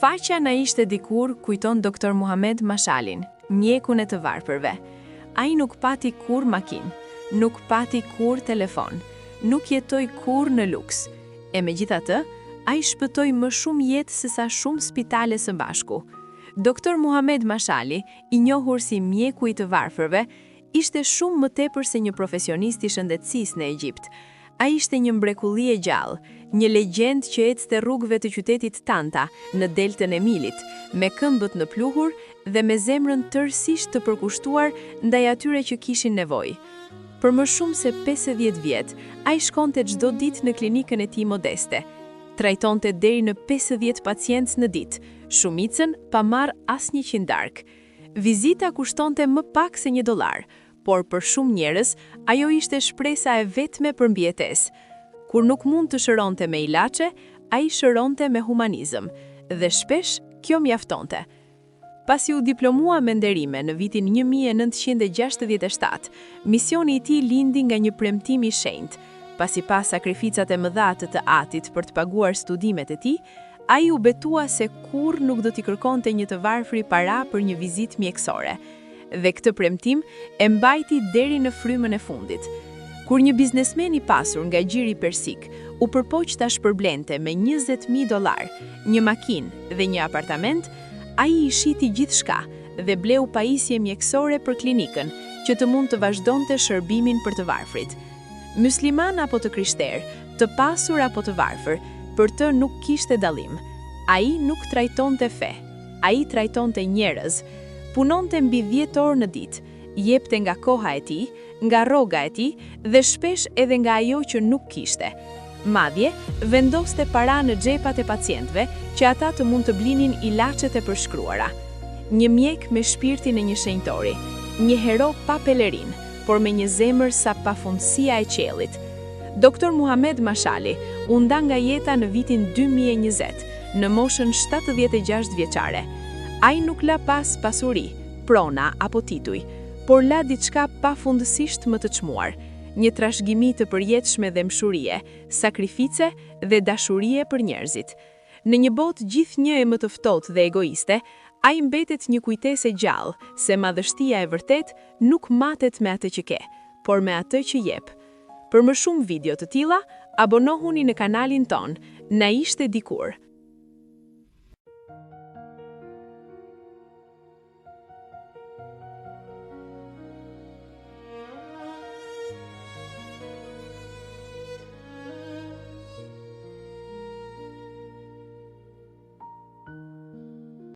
Faqja na ishte dikur kujton doktor Muhamet Mashalin, mjekun e të varfërve. Ai nuk pati kur makinë, nuk pati kur telefon, nuk jetoi kur në luks. E megjithatë, ai shpëtoi më shumë jetë se sa shumë spitale së bashku. Doktor Muhamet Mashali, i njohur si mjeku i të varfërve, ishte shumë më tepër se një profesionist i shëndetësisë në Egjipt. Ai ishte një mrekulli e gjallë, një legjend që ecte rrugëve të qytetit Tanta, në deltën e Nilit, me këmbët në pluhur dhe me zemrën tërësisht të përkushtuar ndaj atyre që kishin nevojë. Për më shumë se 50 vjet, ai shkonte çdo ditë në klinikën e tij modeste. Trajtonte deri në 50 pacientë në ditë, shumicën pa marrë asnjë darkë. Vizita kushtonte më pak se $1, por për shumë njerëz, ajo ishte shpresa e vetme për mbijetesë. Kur nuk mund të shëronte me ilaçe, ai shëronte me humanizëm, dhe shpesh kjo mjaftonte. Pasi u diplomua me nderime në vitin 1967, misioni i tij lindi nga një premtim i shenjtë. Pasi pas sakrificat e mëdha të atit për të paguar studimet e tij, ai u betua se kurrë nuk do t'i kërkonte një të varfri para për një vizitë mjekësore. Dhe këtë premtim e mbajti deri në frymën e fundit. Kur një biznesmen i pasur nga gjiri persik u përpoq ta shpërblente me $20.000, një makinë dhe një apartament, ai i shiti gjithçka dhe bleu pajisje mjekësore për klinikën, që të mund të vazhdonte shërbimin për të varfrit. Musliman apo të krishter, të pasur apo të varfër, për të nuk kishte dallim. Ai nuk trajtonte fe, ai trajtonte njerëz. Punonte mbi 10 orë në ditë, jepte nga koha e tij, nga rroga e tij dhe shpesh edhe nga ajo që nuk kishte. Madje vendoste para në xhepat e pacientëve që ata të mund të blinin ilaçet e përshkruara. Një mjek me shpirtin e një shenjtori, një hero pa pelerin, por me një zemër sa pafundësia e qiellit. Doktor Muhamet Mashali u nda nga jeta në vitin 2020, në moshën 76 vjeçare. Ai nuk la pas pasuri, prona apo tituj, por la diçka pafundësisht më të çmuar, një trashëgimi të përjetshme dhe mshurie, sakrifice dhe dashurie për njerëzit. Në një botë gjithnjë e më të ftohtë dhe egoiste, ai mbetet një kujtesë e gjallë se madhështia e vërtet nuk matet me atë që ke, por me atë që jep. Për më shumë video të tilla, abonohuni në kanalin ton, Na ishte dikur.